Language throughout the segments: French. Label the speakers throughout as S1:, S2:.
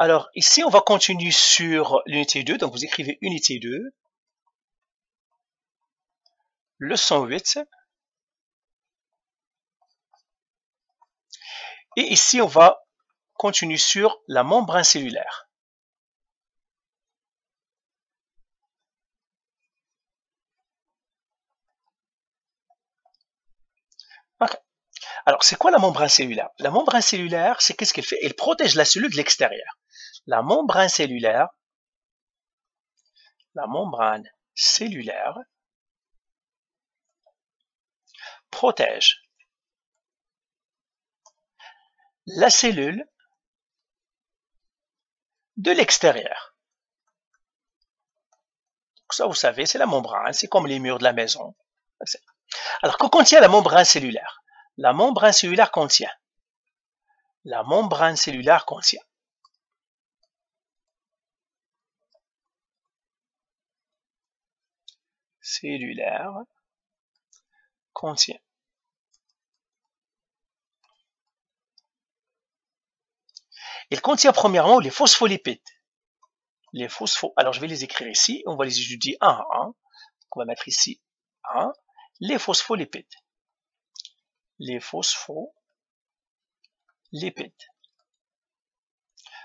S1: Alors, ici, on va continuer sur l'unité 2. Donc, vous écrivez unité 2, leçon 8. Et ici, on va continuer sur la membrane cellulaire. Okay. Alors, c'est quoi la membrane cellulaire? La membrane cellulaire, c'est qu'est-ce qu'elle fait? Elle protège la cellule de l'extérieur. La membrane cellulaire protège la cellule de l'extérieur. Ça, vous savez, c'est la membrane, c'est comme les murs de la maison. Alors, que contient la membrane cellulaire? La membrane cellulaire contient il contient premièrement les phospholipides. Alors, je vais les écrire ici. On va les étudier un à un. On va mettre ici 1. Les phospholipides.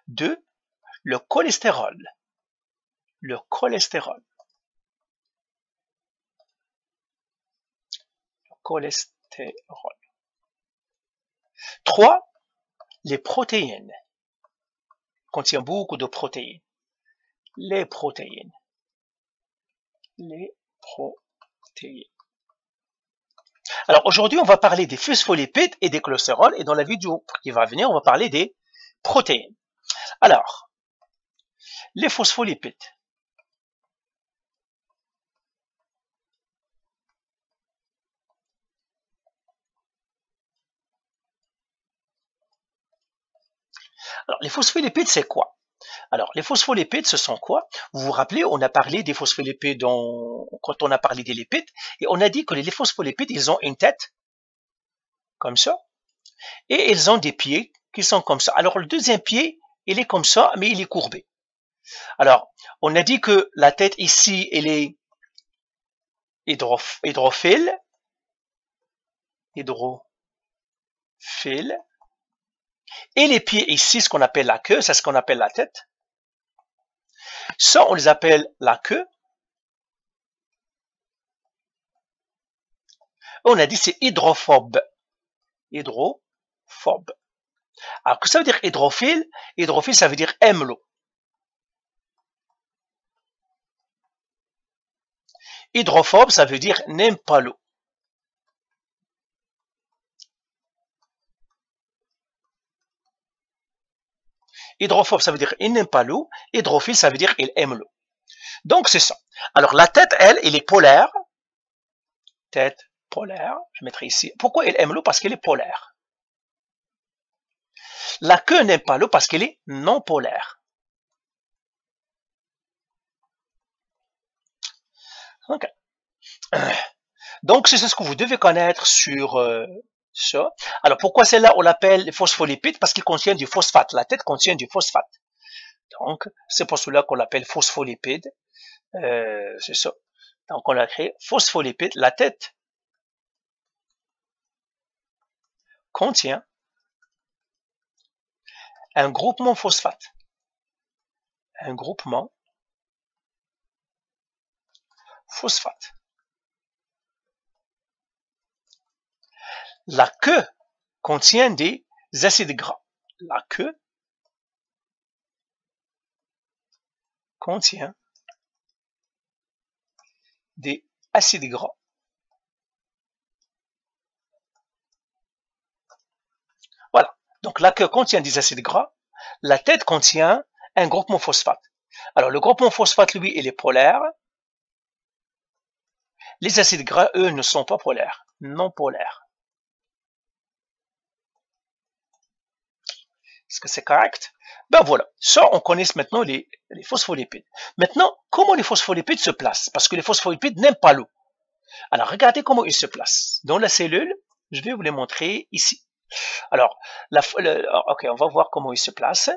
S1: 2. Le cholestérol. 3. Les protéines. Contient beaucoup de protéines. Les protéines. Alors aujourd'hui, on va parler des phospholipides et des cholestérols, et dans la vidéo qui va venir, on va parler des protéines. Alors, les phospholipides. Alors, les phospholipides, c'est quoi? Alors, les phospholipides, ce sont quoi? Vous vous rappelez, on a parlé des phospholipides quand on a parlé des lipides, et on a dit que les phospholipides, ils ont une tête, comme ça, et ils ont des pieds qui sont comme ça. Alors, le deuxième pied, il est comme ça, mais il est courbé. Alors, on a dit que la tête ici, elle est hydrophile, et les pieds ici, ce qu'on appelle la queue, c'est ce qu'on appelle la tête. Ça, on les appelle la queue. On a dit c'est hydrophobe. Alors, que ça veut dire hydrophile? Hydrophile, ça veut dire aime l'eau. Hydrophobe, ça veut dire n'aime pas l'eau. Hydrophobe, ça veut dire il n'aime pas l'eau. Hydrophile, ça veut dire il aime l'eau. Donc, c'est ça. Alors, la tête, elle est polaire. Tête polaire. Je mettrai ici. Pourquoi elle aime l'eau? Parce qu'elle est polaire. La queue n'aime pas l'eau parce qu'elle est non polaire. Okay. Donc, c'est ce que vous devez connaître sur ça. Alors, pourquoi celle-là, on l'appelle les phospholipides? Parce qu'ils contiennent du phosphate. La tête contient du phosphate. Donc, c'est pour cela qu'on l'appelle phospholipide. C'est ça. Donc, on l'a créé phospholipide. La tête contient un groupement phosphate. La queue contient des acides gras. La queue contient des acides gras. Voilà. Donc, la queue contient des acides gras. La tête contient un groupement phosphate. Alors, le groupement phosphate, lui, il est polaire. Les acides gras, eux, ne sont pas polaires. Non polaires. Est-ce que c'est correct? Ben voilà. Ça, on connaît maintenant les phospholipides. Maintenant, comment les phospholipides se placent? Parce que les phospholipides n'aiment pas l'eau. Alors, regardez comment ils se placent. Dans la cellule, je vais vous les montrer ici. Alors, ok, on va voir comment ils se placent.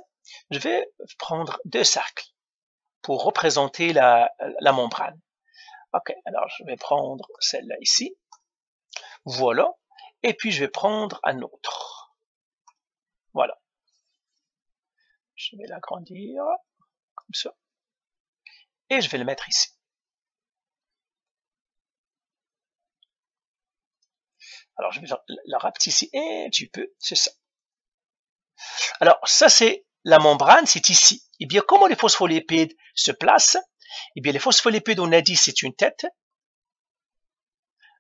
S1: je vais prendre 2 cercles pour représenter la membrane. Ok, alors je vais prendre celle-là ici. Voilà. Et puis je vais prendre un autre. Voilà. Je vais l'agrandir comme ça. Et je vais le mettre ici. Alors je vais la rapetisser un petit peu, c'est ça. Alors ça c'est la membrane, c'est ici. Et bien comment les phospholipides se placent? Eh bien les phospholipides, on a dit c'est une tête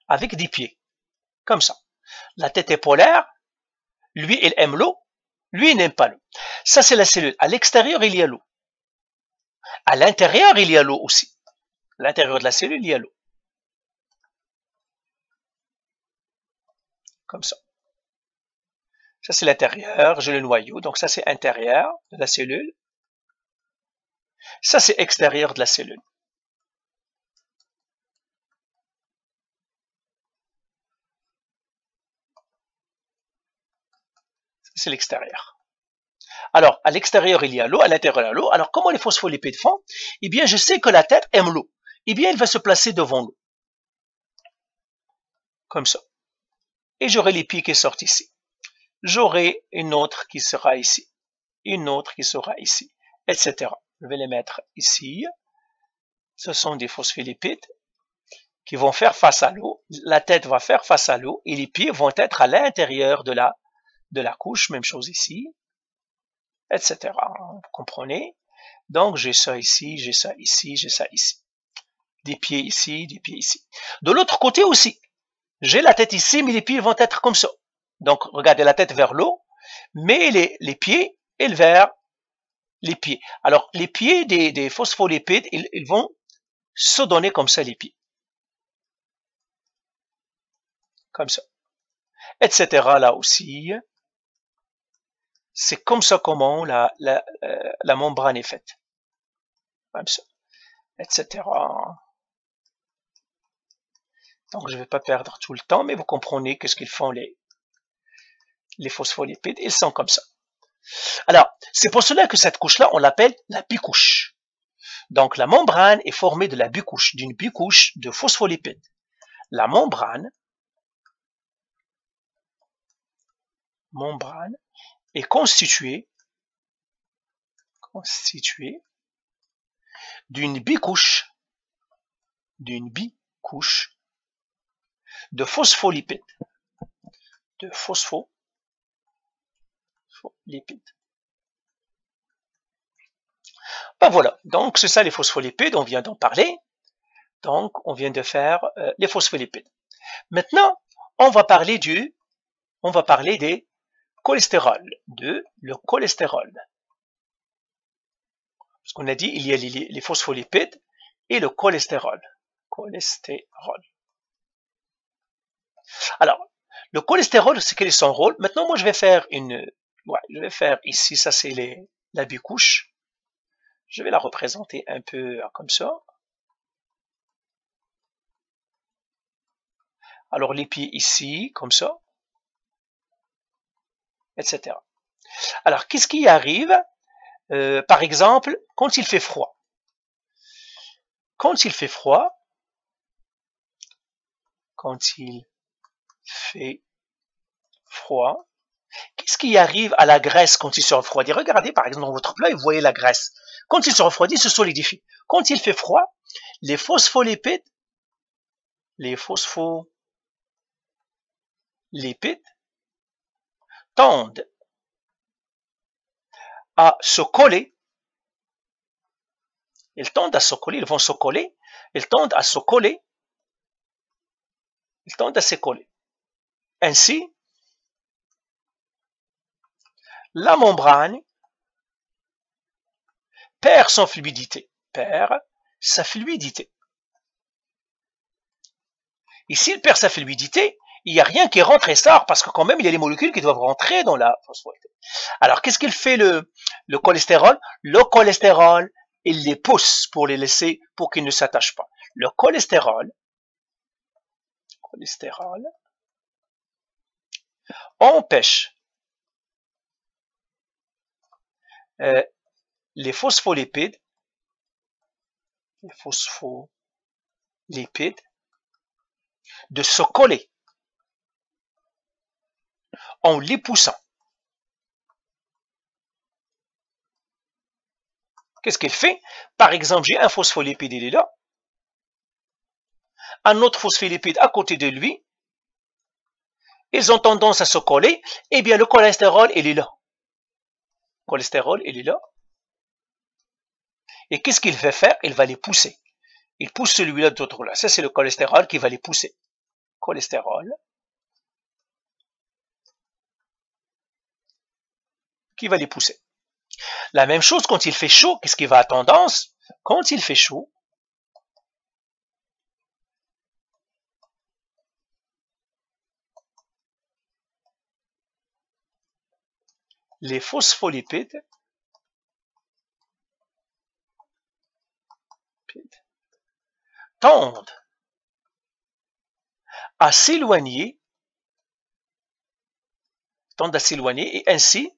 S1: avec des pieds, comme ça. La tête est polaire, lui il aime l'eau, lui il n'aime pas l'eau. Ça c'est la cellule. À l'extérieur il y a l'eau. À l'intérieur il y a l'eau aussi. À l'intérieur de la cellule il y a l'eau. Comme ça. Ça c'est l'intérieur, j'ai le noyau, donc ça c'est intérieur de la cellule. Ça c'est extérieur de la cellule. C'est l'extérieur. Alors, à l'extérieur, il y a l'eau, à l'intérieur, il y a l'eau. Alors, comment les phospholipides font? Eh bien, je sais que la tête aime l'eau. Eh bien, elle va se placer devant l'eau. Comme ça. Et j'aurai les pieds qui sortent ici. J'aurai une autre qui sera ici. Une autre qui sera ici. Etc. Je vais les mettre ici. Ce sont des phospholipides qui vont faire face à l'eau. La tête va faire face à l'eau et les pieds vont être à l'intérieur de la couche. Même chose ici. Etc. Vous comprenez? Donc, j'ai ça ici, j'ai ça ici, j'ai ça ici. Des pieds ici, des pieds ici. De l'autre côté aussi, j'ai la tête ici, mais les pieds vont être comme ça. Donc, regardez la tête vers l'eau, mais les pieds, ils vers les pieds. Alors, les pieds des phospholipides, ils vont se donner comme ça, les pieds. Comme ça. Etc. là aussi. C'est comme ça comment la membrane est faite. Comme ça. Etc. Donc, je ne vais pas perdre tout le temps, mais vous comprenez qu'est-ce qu'ils font les phospholipides. Ils sont comme ça. Alors, c'est pour cela que cette couche-là, on l'appelle la bicouche. Donc, la membrane est formée de la bicouche, d'une bicouche de phospholipides. La membrane est constituée d'une bicouche de phospholipides. Ben voilà, donc c'est ça les phospholipides, on vient d'en parler. Donc, on vient de faire les phospholipides. Maintenant, on va parler des cholestérol, le cholestérol. Parce qu'on a dit, il y a les phospholipides et le cholestérol. Alors, le cholestérol, c'est quel est son rôle? Maintenant, moi, je vais faire ici, ça c'est la bicouche. Je vais la représenter un peu comme ça. Alors, les pieds ici, comme ça, etc. Alors, qu'est-ce qui arrive? Par exemple, quand il fait froid. Quand il fait froid, qu'est-ce qui arrive à la graisse quand il se refroidit? Regardez par exemple dans votre plat et vous voyez la graisse. Quand il se refroidit, se solidifie. Quand il fait froid, les phospholipides tendent à se coller. Ils tendent à se coller. Ainsi, la membrane perd sa fluidité. Et s'il perd sa fluidité, il n'y a rien qui rentre et sort parce que quand même il y a les molécules qui doivent rentrer dans la phospholipide. Alors qu'est-ce qu'il fait le cholestérol? Le cholestérol, il les pousse pour les laisser, pour qu'ils ne s'attachent pas. Le cholestérol empêche les phospholipides de se coller en les poussant. Qu'est-ce qu'il fait? Par exemple, j'ai un phospholipide, il est là. Un autre phospholipide à côté de lui. Ils ont tendance à se coller. Eh bien, le cholestérol, il est là. Le cholestérol, il est là. Et qu'est-ce qu'il va faire? Il va les pousser. Il pousse celui-là de l'autre là. Ça, c'est le cholestérol qui va les pousser. Cholestérol qui va les pousser. La même chose quand il fait chaud, qu'est-ce qui va à tendance? Quand il fait chaud, les phospholipides tendent à s'éloigner, et ainsi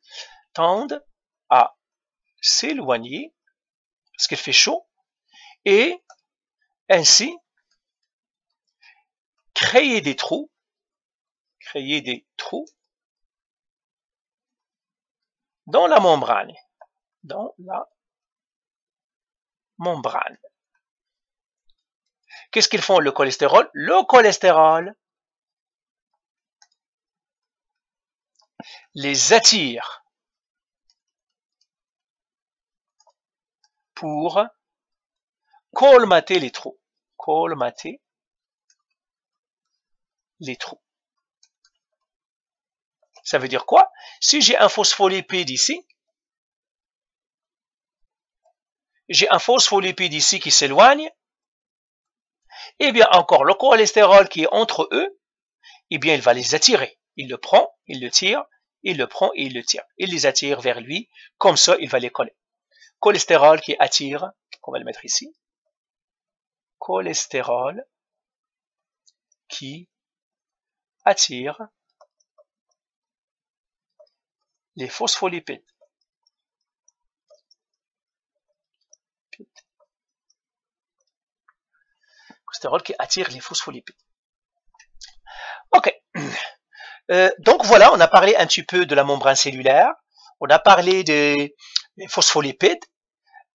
S1: tendent à s'éloigner parce qu'il fait chaud et ainsi créer des trous dans la membrane. Qu'est-ce qu'ils font le cholestérol? Le cholestérol les attire pour colmater les trous. Ça veut dire quoi? Si j'ai un phospholipide ici, qui s'éloigne, eh bien encore le cholestérol qui est entre eux, eh bien il va les attirer. Il le prend, il le tire, il le prend et il le tire. Il les attire vers lui, comme ça il va les coller. Cholestérol qui attire, on va le mettre ici. Cholestérol qui attire les phospholipides. Cholestérol qui attire les phospholipides. Ok. Donc voilà, on a parlé un petit peu de la membrane cellulaire. On a parlé des phospholipides.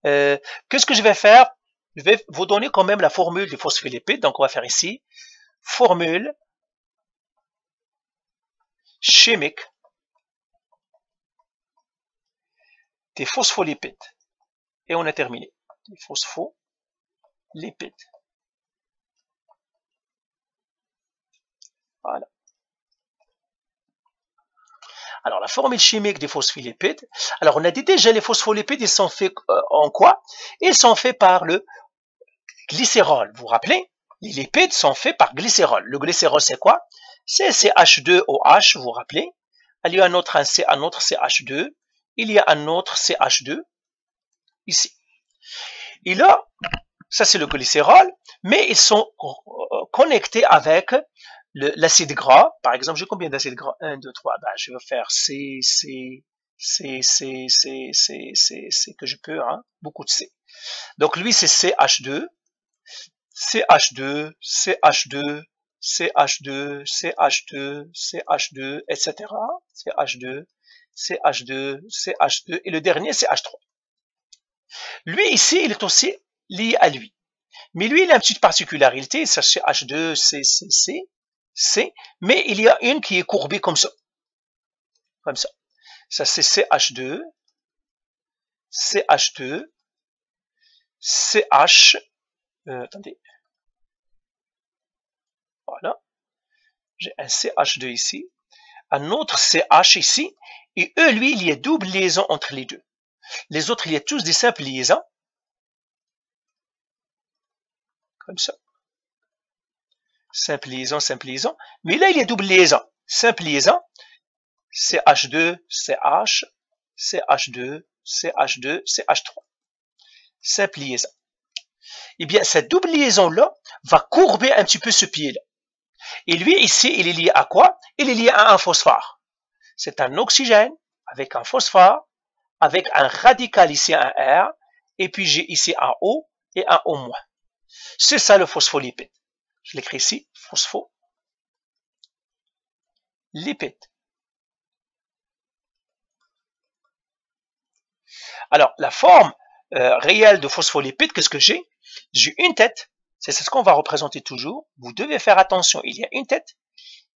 S1: Qu'est-ce que je vais faire? Je vais vous donner quand même la formule des phospholipides. Donc on va faire ici. Formule chimique des phospholipides. Et on a terminé. Les phospholipides. Voilà. Alors, la formule chimique des phospholipides. Alors, on a dit déjà les phospholipides, ils sont faits en quoi? Ils sont faits par le glycérol. Vous vous rappelez? Les lipides sont faits par glycérol. Le glycérol, c'est quoi? C'est CH2OH, vous vous rappelez? Il y a un autre CH2. Il y a un autre CH2 ici. Et là, ça c'est le glycérol, mais ils sont connectés avec l'acide gras. Par exemple, j'ai combien d'acides gras? 1, 2, 3. Ben, je vais faire C, que je peux, hein? Beaucoup de C. Donc lui, c'est CH2, etc. CH2, et le dernier, CH3. Lui, ici, il est aussi lié à lui. Mais lui, il a une petite particularité, ça c'est H2, C, mais il y a une qui est courbée comme ça. Comme ça. Ça c'est CH2, attendez. Voilà. J'ai un CH2 ici, un autre CH ici, et eux, lui, il y a double liaison entre les deux. Les autres, il y a tous des simples liaisons. Comme ça. Simple liaison. Mais là, il y a double liaison. Simple liaison. CH2, CH, CH2, CH3. Simple liaison. Eh bien, cette double liaison-là va courber un petit peu ce pied-là. Et lui, ici, il est lié à quoi? Il est lié à un phosphore. C'est un oxygène avec un phosphore avec un radical ici, un R, et puis j'ai ici un O et un O-. C'est ça le phospholipide. Je l'écris ici, phospholipide. Alors, la forme réelle de phospholipide, qu'est-ce que j'ai? J'ai une tête, c'est ce qu'on va représenter toujours. Vous devez faire attention, il y a une tête,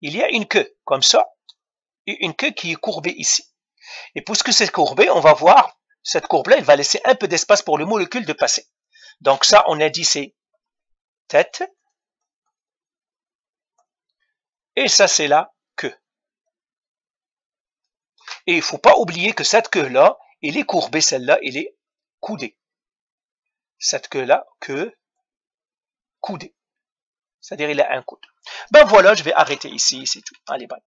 S1: il y a une queue, comme ça, et une queue qui est courbée ici. Et puisque c'est courbé, on va voir, cette courbe-là, elle va laisser un peu d'espace pour le molécule de passer. Donc ça, on a dit c'est tête, et ça c'est la queue. Et il ne faut pas oublier que cette queue-là, elle est courbée, celle-là, elle est coudée. Cette queue-là, coudée. C'est-à-dire il a un coude. Ben voilà, je vais arrêter ici, c'est tout. Allez, bye.